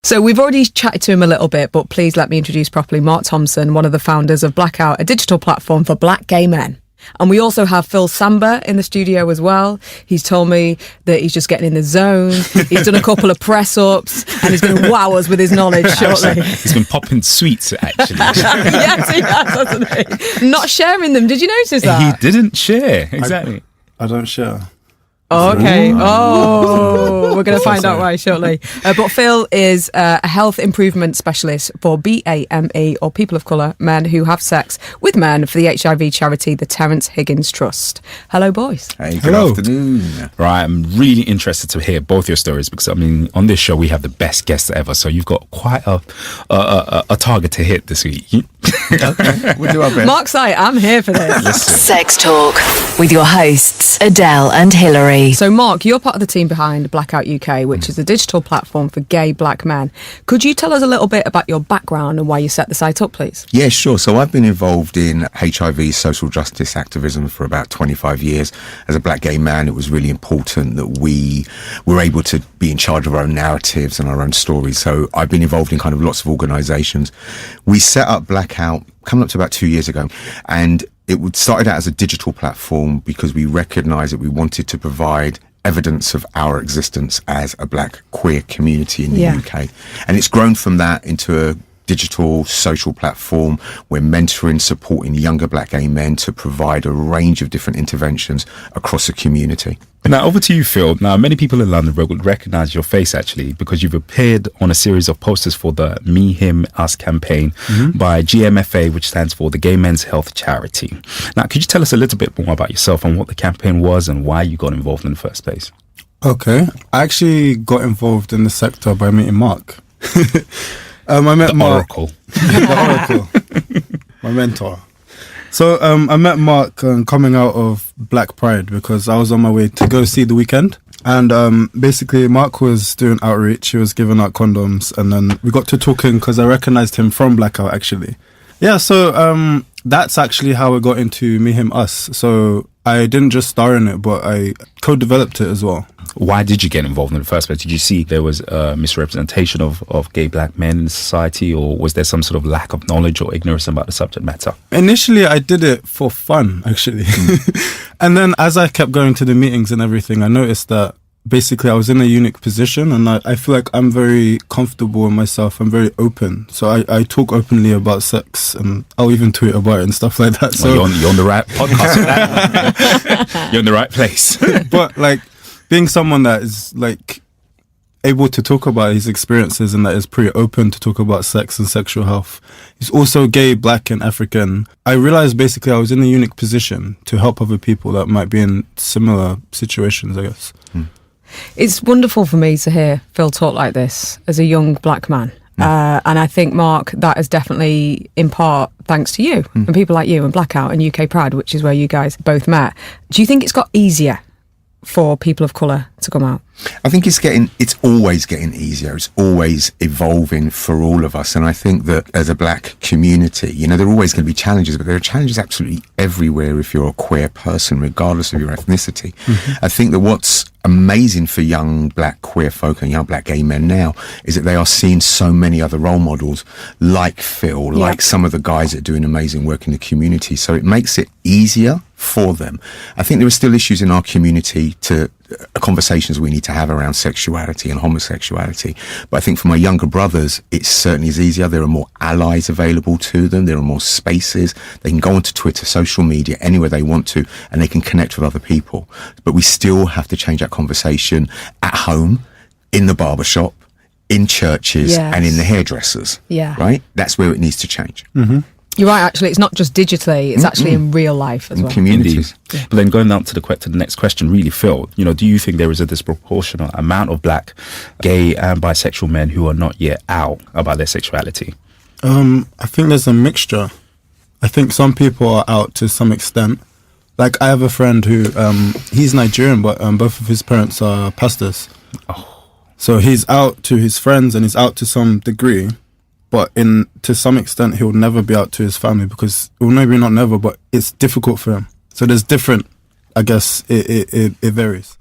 So we've already chatted to him a little bit, but please let me introduce properly Mark Thompson, one of the founders of BlackOut, a digital platform for black gay men. And we also have Phil Samba in the studio as well. He's told me that he's just getting in the zone. He's done a couple of press-ups and he's going to wow us with his knowledge shortly. He's been popping sweets, actually. Yes, he has, hasn't he? Not sharing them. Did you notice that? He didn't share, exactly. I don't share. Oh, okay. Oh, we're going to find out why shortly. But Phil is a health improvement specialist for BAME, or People of Colour, men who have sex with men, for the HIV charity, the Terence Higgins Trust. Hello, boys. Hey, good afternoon. Right, I'm really interested to hear both your stories because, I mean, on this show we have the best guests ever, so you've got quite a target to hit this week. Okay, we'll do our best. Mark's like, I'm here for this. Listen. Sex Talk with your hosts, Adele and Hilary. So, Mark, you're part of the team behind BlackOut UK, which is a digital platform for gay black men. Could you tell us a little bit about your background and why you set the site up, please? Yeah, sure. So I've been involved in HIV social justice activism for about 25 years. As a black gay man, it was really important that we were able to be in charge of our own narratives and our own stories. So I've been involved in kind of lots of organisations. We set up BlackOut coming up to about 2 years ago, and it started out as a digital platform because we recognised that we wanted to provide evidence of our existence as a black queer community in the UK. And it's grown from that into a digital social platform. We're mentoring, supporting younger black gay men to provide a range of different interventions across the community. Now, over to you, Phil. Now, many people in London will recognise your face, actually, because you've appeared on a series of posters for the Me, Him, Us campaign by GMFA, which stands for the Gay Men's Health Charity. Now, could you tell us a little bit more about yourself and what the campaign was and why you got involved in the first place? Okay. I actually got involved in the sector by meeting Mark. I met Mark. The Oracle. My mentor. So I met Mark coming out of Black Pride because I was on my way to go see The Weeknd. And basically Mark was doing outreach. He was giving out condoms. And then we got to talking because I recognised him from BlackOut, actually. Yeah, so that's actually how I got into Me, Him, Us. So I didn't just star in it, but I co-developed it as well. Why did you get involved in the first place? Did you see there was a misrepresentation of gay black men in society, or was there some sort of lack of knowledge or ignorance about the subject matter? Initially, I did it for fun, actually. And then as I kept going to the meetings and everything, I noticed that basically I was in a unique position, and I feel like I'm very comfortable in myself. I'm very open. So I talk openly about sex, and I'll even tweet about it and stuff like that. So well, you're on the right podcast for that. You're in the right place. But like, being someone that is like able to talk about his experiences and that is pretty open to talk about sex and sexual health. He's also gay, black and African. I realized basically I was in a unique position to help other people that might be in similar situations, I guess. It's wonderful for me to hear Phil talk like this as a young black man. And I think, Mark, that is definitely in part thanks to you and people like you and BlackOut and UK Pride, which is where you guys both met. Do you think it's got easier for people of colour to come out? I think it's always getting easier. It's always evolving for all of us. And I think that as a black community, you know, there are always going to be challenges, but there are challenges absolutely everywhere if you're a queer person, regardless of your ethnicity. I think that what's amazing for young black queer folk and young black gay men now is that they are seeing so many other role models like Phil, like some of the guys that are doing amazing work in the community. So it makes it easier for them. I think there are still issues in our community conversations we need to have around sexuality and homosexuality. But I think for my younger brothers, it certainly is easier. There are more allies available to them. There are more spaces. They can go onto Twitter, social media, anywhere they want to, and they can connect with other people. But we still have to change that conversation at home, in the barbershop, in churches, and in the hairdressers. Right? That's where it needs to change. You're right, actually. It's not just digitally, it's actually in real life as in well. Communities. But then going down to the next question, really, Phil, you know, do you think there is a disproportionate amount of black, gay and bisexual men who are not yet out about their sexuality? I think there's a mixture. I think some people are out to some extent. Like, I have a friend who, he's Nigerian, but both of his parents are pastors. So he's out to his friends and he's out to some degree. But to some extent, he'll never be out to his family because, well, maybe not never, but it's difficult for him. So there's different, I guess, it varies.